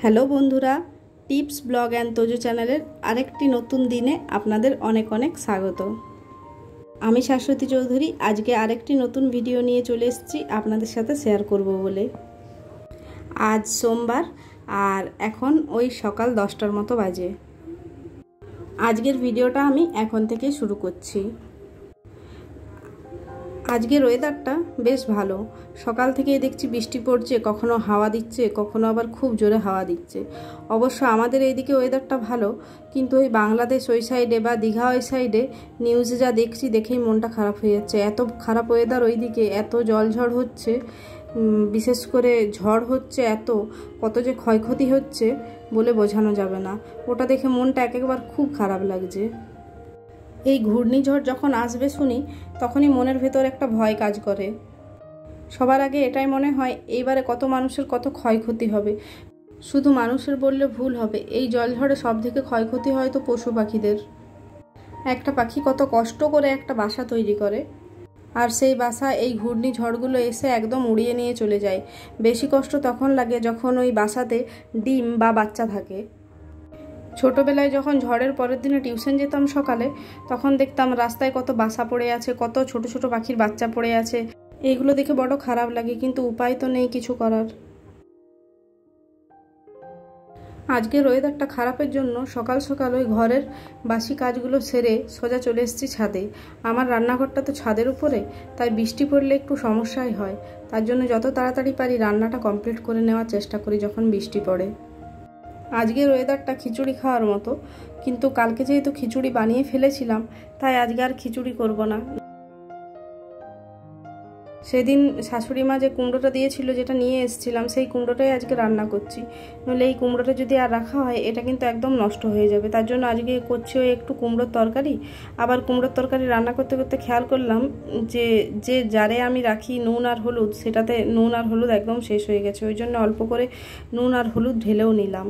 Hello বন্ধুরা, tips blog and Tojo চ্যানেলের আরেকটি নতুন দিনে আপনাদের অনেক অনেক স্বাগত। আমি শাশ্বতী চৌধুরী আজকে আরেকটি নতুন ভিডিও নিয়ে চলে এসেছি আপনাদের সাথে শেয়ার করব বলে। আজ সোমবার আর এখন ওই সকাল 10টার মতো বাজে। আজকের ভিডিওটা আমি এখন থেকে শুরু করছি। আজকের ওয়েদারটা বেশ ভালো। সকাল থেকে দেখছি বৃষ্টি পড়ছে, কখনো হাওয়া দিচ্ছে, কখনো আবার খুব জোরে হাওয়া দিচ্ছে। অবশ্য আমাদের এইদিকে ওয়েদারটা ভালো, কিন্তু ওই বাংলাদেশ ওই সাইডে বা দীঘা ওই সাইডে নিউজে যা দেখছি দেখেই মনটা খারাপ হয়ে যাচ্ছে। এত খারাপ ওয়েদার ওইদিকে, এত জলঝড় হচ্ছে, বিশেষ করে ঝড় হচ্ছে, কত যে ক্ষয়ক্ষতি হচ্ছে বলে বোঝানো যাবে না। ওটা দেখে মনটা একবার খুব খারাপ লাগছে। এই ঘূর্ণিঝড় যখন আসবে শুনি তখনই মনের ভেতর একটা ভয় কাজ করে। সবার আগে এটাই মনে হয় এইবারে কত মানুষের কত ক্ষয়ক্ষতি হবে। শুধু মানুষের বললে ভুল হবে, এই জলঝড়ে সব থেকে ক্ষয়ক্ষতি হয় তো পশু পাখিদের। একটা পাখি কত কষ্ট করে একটা বাসা তৈরি করে, আর সেই বাসা এই ঘূর্ণিঝড়গুলো এসে একদম উড়িয়ে নিয়ে চলে যায়। বেশি কষ্ট তখন লাগে যখন ওই বাসাতে ডিম বা বাচ্চা থাকে। ছোটোবেলায় যখন ঝড়ের পরের দিনে টিউশন যেতাম সকালে, তখন দেখতাম রাস্তায় কত বাসা পড়ে আছে, কত ছোট ছোট পাখির বাচ্চা পড়ে আছে। এইগুলো দেখে বড় খারাপ লাগে, কিন্তু উপায় তো নেই কিছু করার। আজকের ওয়েদারটা খারাপের জন্য সকাল সকাল ওই ঘরের বাসি কাজগুলো সেরে সোজা চলে এসেছি ছাদে। আমার রান্নাঘরটা তো ছাদের উপরে, তাই বৃষ্টি পড়লে একটু সমস্যাই হয়। তার জন্য যত তাড়াতাড়ি পারি রান্নাটা কমপ্লিট করে নেওয়ার চেষ্টা করি যখন বৃষ্টি পড়ে। আজকের ওয়েদারটা খিচুড়ি খাওয়ার মতো, কিন্তু কালকে যেহেতু খিচুড়ি বানিয়ে ফেলেছিলাম তাই আজকে আর খিচুড়ি করব না। সেদিন শাশুড়ি মা যে কুমড়োটা দিয়েছিল, যেটা নিয়ে এসেছিলাম, সেই কুমড়োটাই আজকে রান্না করছি। নইলে এই কুমড়োটা যদি আর রাখা হয় এটা কিন্তু একদম নষ্ট হয়ে যাবে। তার জন্য আজকে করছি ওই একটু কুমড়োর তরকারি। আবার কুমড়োর তরকারি রান্না করতে করতে খেয়াল করলাম যে জারে আমি রাখি নুন আর হলুদ, সেটাতে নুন আর হলুদ একদম শেষ হয়ে গেছে। ওই জন্য অল্প করে নুন আর হলুদ ঢেলেও নিলাম।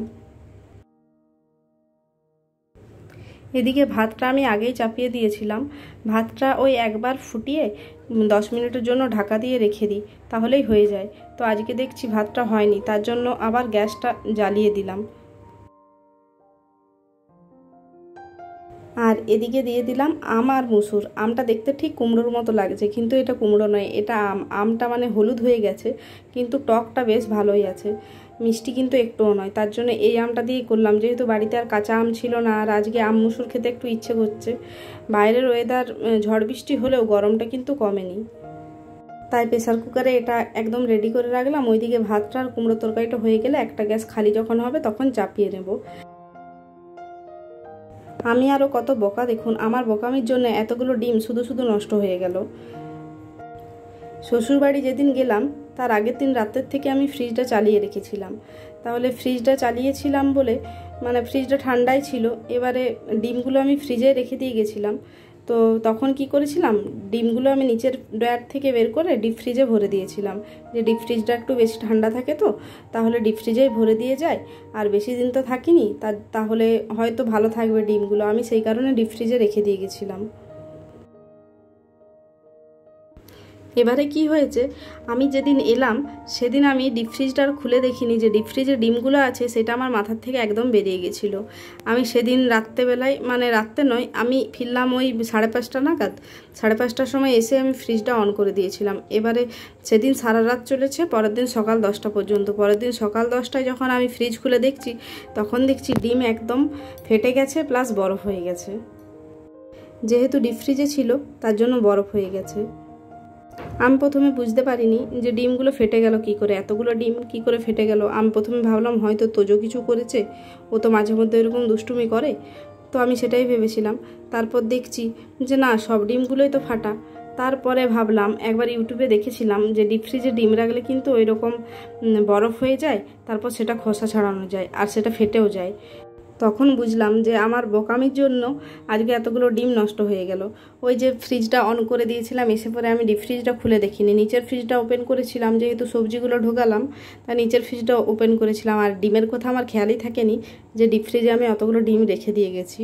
এদিকে ভাতটা আমি আগেই চাপিয়ে দিয়েছিলাম। ভাতটা ওই একবার ফুটিয়ে 10 মিনিটের জন্য ঢাকা দিয়ে রেখে দিই, তাহলেই হয়ে যায়। তো আজকে দেখছি ভাতটা হয়নি, তার জন্য আবার গ্যাসটা জ্বালিয়ে দিলাম। আর এদিকে দিয়ে দিলাম আম আর মুসুর। আমটা দেখতে ঠিক কুমড়োর মতো লাগছে, কিন্তু এটা কুমড়ো নয়, এটা আমটা মানে হলুদ হয়ে গেছে, কিন্তু টকটা বেশ ভালোই আছে, মিষ্টি কিন্তু একটুও নয়। তার জন্য এই আমটা দিয়েই করলাম, যেহেতু বাড়িতে আর কাঁচা আম ছিল না, আর আজকে আম মুসুর খেতে একটু ইচ্ছে করছে। বাইরের ওয়েদার ঝড় বৃষ্টি হলেও গরমটা কিন্তু কমেনি, তাই প্রেসার কুকারে এটা একদম রেডি করে রাখলাম। ওইদিকে ভাতটা আর কুমড়ো তরকারিটা হয়ে গেলে একটা গ্যাস খালি যখন হবে তখন চাপিয়ে নেব। আমি আরও কত বোকা দেখুন, আমার বোকামির জন্য এতগুলো ডিম শুধু শুধু নষ্ট হয়ে গেল। শ্বশুরবাড়ি যেদিন গেলাম তার আগের দিন রাতের থেকে আমি ফ্রিজটা চালিয়ে রেখেছিলাম। তাহলে ফ্রিজটা চালিয়েছিলাম বলে মানে ফ্রিজটা ঠান্ডাই ছিল। এবারে ডিমগুলো আমি ফ্রিজে রেখে দিয়ে গেছিলাম। তো তখন কি করেছিলাম, ডিমগুলো আমি নিচের ড্রয়ার থেকে বের করে ডিপ ফ্রিজে ভরে দিয়েছিলাম। যে ডিপ ফ্রিজটা একটু বেশি ঠান্ডা থাকে, তো তাহলে ডিপ ফ্রিজেই ভরে দিয়ে যায়, আর বেশি দিন তো থাকিনি, তাহলে হয়তো ভালো থাকবে ডিমগুলো। আমি সেই কারণে ডিপ ফ্রিজে রেখে দিয়ে গেছিলাম। এবারে কি হয়েছে, আমি যেদিন এলাম সেদিন আমি ডিপ ফ্রিজটা খুলে দেখিনি যে ডিপ ফ্রিজে ডিমগুলো আছে, সেটা আমার মাথার থেকে একদম বেরিয়ে গেছিলো। আমি সেদিন রাত্রেবেলায়, মানে রাত্রে নয়, আমি ফিরলাম ওই 5:30 নাগাদ। 5:30টার সময় এসে আমি ফ্রিজটা অন করে দিয়েছিলাম। এবারে সেদিন সারা রাত চলেছে, পরের দিন সকাল 10টা পর্যন্ত। পরের দিন সকাল 10টায় যখন আমি ফ্রিজ খুলে দেখছি, তখন দেখছি ডিম একদম ফেটে গেছে, প্লাস বরফ হয়ে গেছে। যেহেতু ডিপ ফ্রিজে ছিল তার জন্য বরফ হয়ে গেছে। আমি প্রথমে বুঝতে পারিনি যে ডিমগুলো ফেটে গেল কী করে, এতগুলো ডিম কী করে ফেটে গেল। আমি প্রথমে ভাবলাম হয়তো তোজো কিছু করেছে, ও তো মাঝে মধ্যে এরকম দুষ্টুমি করে, তো আমি সেটাই ভেবেছিলাম। তারপর দেখছি যে না, সব ডিমগুলোই তো ফাটা। তারপরে ভাবলাম, একবার ইউটিউবে দেখেছিলাম যে ডিপ ফ্রিজে ডিম রাখলে কিন্তু ওই রকম বরফ হয়ে যায়, তারপর সেটা খোসা ছাড়ানো যায় আর সেটা ফেটেও যায়। তখন বুঝলাম যে আমার বোকামির জন্য আজকে এতগুলো ডিম নষ্ট হয়ে গেল। ওই যে ফ্রিজটা অন করে দিয়েছিলাম, এসে পরে আমি ডিপ ফ্রিজটা খুলে দেখিনি, নিচের ফ্রিজটা ওপেন করেছিলাম। যেহেতু সবজিগুলো ঢোকালাম, তা নিচের ফ্রিজটা ওপেন করেছিলাম। আর ডিমের কথা আমার খেয়ালই থাকেনি যে ডিপ ফ্রিজে আমি অতগুলো ডিম রেখে দিয়ে গেছি।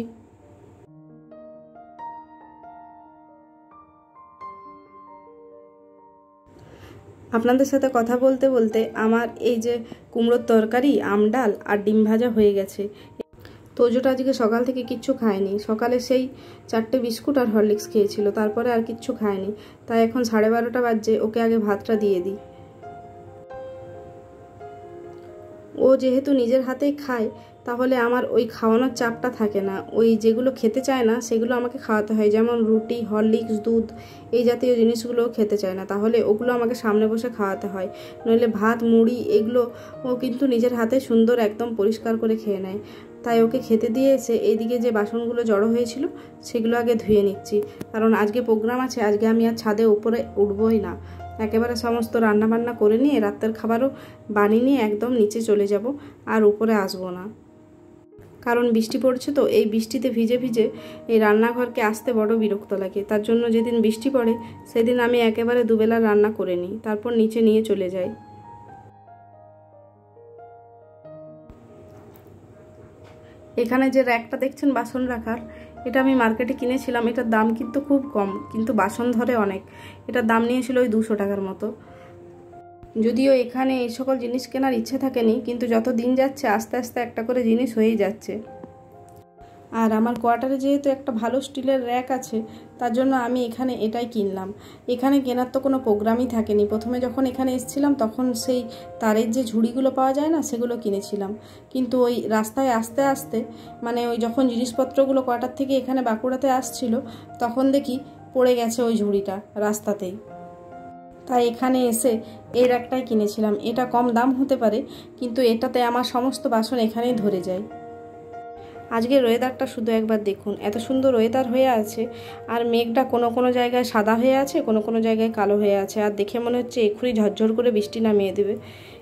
আপনাদের সাথে কথা বলতে বলতে আমার এই যে কুমড়োর তরকারি, আম ডাল আর ডিম ভাজা হয়ে গেছে। তোজোটা আজকে সকাল থেকে কিচ্ছু খায়নি, সকালে সেই 4টে বিস্কুট আর হরলিক্স খেয়েছিল, তারপরে আর কিচ্ছু খায়নি। তাই এখন 12:30 বাজছে, ওকে আগে ভাতটা দিয়ে দিই। ও যেহেতু নিজের হাতেই খায়, তাহলে আমার ওই খাওয়ানোর চাপটা থাকে না। ওই যেগুলো খেতে চায় না সেগুলো আমাকে খাওয়াতে হয়, যেমন রুটি, হরলিক্স, দুধ, এই জাতীয় জিনিসগুলো খেতে চায় না, তাহলে ওগুলো আমাকে সামনে বসে খাওয়াতে হয়। নইলে ভাত, মুড়ি এগুলো ও কিন্তু নিজের হাতে সুন্দর একদম পরিষ্কার করে খেয়ে নেয়। তাই ওকে খেতে দিয়ে এসে এইদিকে যে বাসনগুলো জড়ো হয়েছিল সেগুলো আগে ধুয়ে নিচ্ছি, কারণ আজকে প্রোগ্রাম আছে। আজকে আমি আর ছাদে উপরে উঠবই না, একেবারে সমস্ত রান্নাবান্না করে নিয়ে রাতের খাবারও বানিয়ে নিয়ে একদম নিচে চলে যাব, আর উপরে আসবো না। কারণ বৃষ্টি পড়ছে, তো এই বৃষ্টিতে ভিজে ভিজে এই রান্নাঘরকে আসতে বড় বিরক্ত লাগে। তার জন্য যেদিন বৃষ্টি পড়ে সেদিন আমি একেবারে দুবেলা রান্না করে নিই, তারপর নিচে নিয়ে চলে যাই। এখানে যে র্যাকটা দেখছেন বাসন রাখার, এটা আমি মার্কেটে কিনেছিলাম। এটার দাম কিন্তু খুব কম, কিন্তু বাসন ধরে অনেক। এটার দাম নিয়েছিল ওই 200 টাকার মতো। যদিও এখানে এই সকল জিনিস কেনার ইচ্ছে থাকেনি, কিন্তু যত দিন যাচ্ছে আস্তে আস্তে একটা করে জিনিস হয়েই যাচ্ছে। আর আমার কোয়ার্টারে যেহেতু একটা ভালো স্টিলের র্যাক আছে, তার জন্য আমি এখানে এটাই কিনলাম। এখানে কেনার তো কোনো প্রোগ্রামই থাকেনি। প্রথমে যখন এখানে এসেছিলাম তখন সেই তারের যে ঝুড়িগুলো পাওয়া যায় না, সেগুলো কিনেছিলাম। কিন্তু ওই রাস্তায় আস্তে আস্তে, মানে ওই যখন জিনিসপত্রগুলো কোয়ার্টার থেকে এখানে বাঁকুড়াতে আসছিল, তখন দেখি পড়ে গেছে ওই ঝুড়িটা রাস্তাতেই। তাই এখানে এসে এই র্যাকটাই কিনেছিলাম। এটা কম দাম হতে পারে, কিন্তু এটাতে আমার সমস্ত বাসন এখানেই ধরে যায়। আজকের ওয়েদারটা শুধু একবার দেখুন, এত সুন্দর ওয়েদার হয়ে আছে। আর মেঘটা কোনো কোনো জায়গায় সাদা হয়ে আছে, কোনো কোনো জায়গায় কালো হয়ে আছে, আর দেখে মনে হচ্ছে এক্ষুনি ঝরঝর করে বৃষ্টি নামিয়ে দেবে।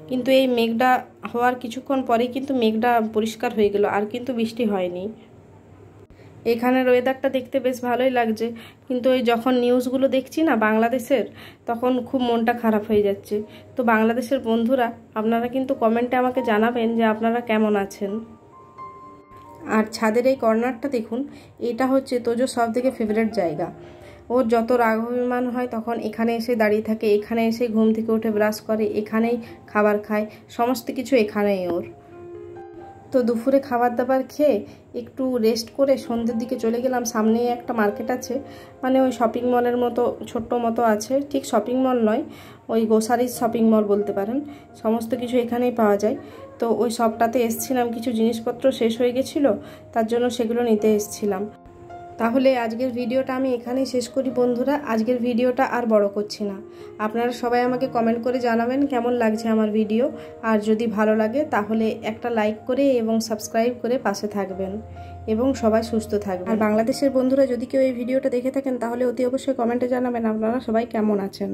কিন্তু এই মেঘটা হওয়ার কিছুক্ষণ পরেই কিন্তু মেঘটা পরিষ্কার হয়ে গেল, আর কিন্তু বৃষ্টি হয়নি। এখানের ওয়েদারটা দেখতে বেশ ভালোই লাগছে, কিন্তু ওই যখন নিউজগুলো দেখছি না বাংলাদেশের, তখন খুব মনটা খারাপ হয়ে যাচ্ছে। তো বাংলাদেশের বন্ধুরা, আপনারা কিন্তু কমেন্টে আমাকে জানাবেন যে আপনারা কেমন আছেন। আর ছাদের এই কর্নারটা দেখুন, এটা হচ্ছে তোজোর সব থেকে ফেভারিট জায়গা। ওর যত রাগ অভিমান হয় তখন এখানে এসে দাঁড়িয়ে থাকে, এখানে এসে ঘুম থেকে উঠে ব্রাশ করে, এখানেই খাবার খায়, সমস্ত কিছু এখানেই ওর। তো দুপুরে খাবার দাবার খেয়ে একটু রেস্ট করে সন্ধ্যের দিকে চলে গেলাম। সামনেই একটা মার্কেট আছে, মানে ওই শপিং মলের মতো ছোট্ট মতো আছে, ঠিক শপিং মল নয়, ওই গ্রোসারিজ শপিং মল বলতে পারেন। সমস্ত কিছু এখানেই পাওয়া যায়। তো ওই শপটাতে এসছিলাম, কিছু জিনিসপত্র শেষ হয়ে গেছিলো, তার জন্য সেগুলো নিতে এসছিলাম। তাহলে আজকের ভিডিওটা আমি এখানেই শেষ করি বন্ধুরা। আজকের ভিডিওটা আর বড় করছি না। আপনারা সবাই আমাকে কমেন্ট করে জানাবেন কেমন লাগছে আমার ভিডিও। আর যদি ভালো লাগে তাহলে একটা লাইক করে এবং সাবস্ক্রাইব করে পাশে থাকবেন, এবং সবাই সুস্থ থাকবেন। আর বাংলাদেশের বন্ধুরা যদি কেউ এই ভিডিওটা দেখে থাকেন, তাহলে অতি অবশ্যই কমেন্টে জানাবেন আপনারা সবাই কেমন আছেন।